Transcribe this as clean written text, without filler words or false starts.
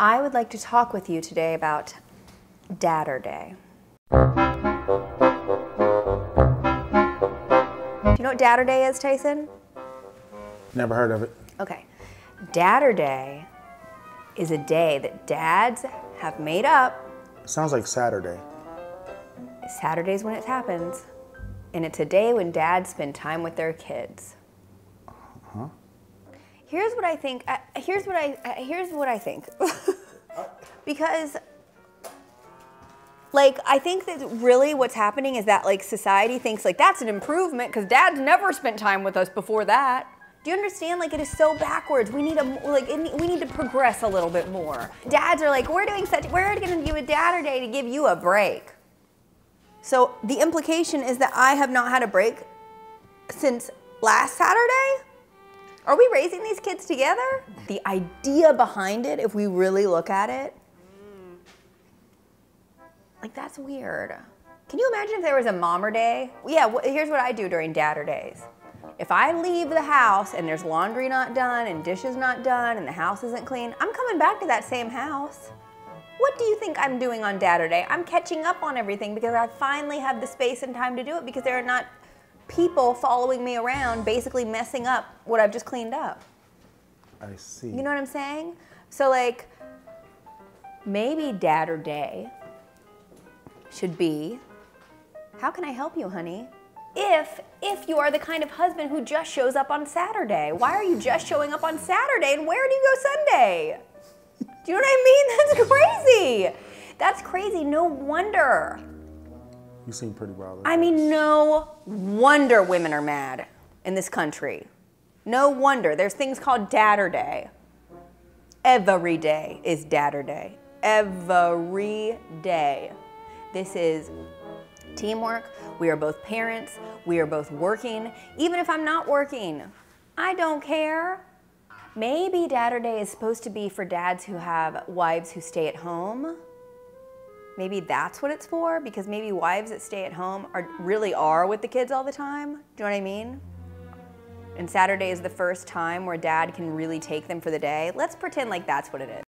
I would like to talk with you today about Dadurday. Do you know what Dadurday is, Tyson? Never heard of it. Okay. Dadurday is a day that dads have made up. Sounds like Saturday. Saturday's when it happens. And it's a day when dads spend time with their kids. Huh? Here's what I think. Here's what I think. Because, like, I think that really what's happening is that, like, society thinks, like, that's an improvement because dads never spent time with us before that. Do you understand? Like, it is so backwards. We need we need to progress a little bit more. Dads are like, we're going to do a Dadurday to give you a break. So the implication is that I have not had a break since last Saturday? Are we raising these kids together? The idea behind it, if we really look at it, like, that's weird. Can you imagine if there was a mommer day? Yeah, here's what I do during Dadurdays. If I leave the house and there's laundry not done and dishes not done and the house isn't clean, I'm coming back to that same house. What do you think I'm doing on Dadurday? I'm catching up on everything because I finally have the space and time to do it because there are not people following me around basically messing up what I've just cleaned up. I see. You know what I'm saying? So, like, maybe Dadurday should be, how can I help you, honey? If you are the kind of husband who just shows up on Saturday. Why are you just showing up on Saturday and where do you go Sunday? Do you know what I mean? That's crazy. That's crazy. No wonder. You seem pretty bothered. I mean, no wonder women are mad in this country. No wonder. There's things called Dadurday. Every day is Dadurday. Every day. This is teamwork. We are both parents. We are both working. Even if I'm not working, I don't care. Maybe Dadurday is supposed to be for dads who have wives who stay at home. Maybe that's what it's for, because maybe wives that stay at home really are with the kids all the time. Do you know what I mean? And Saturday is the first time where dad can really take them for the day. Let's pretend like that's what it is.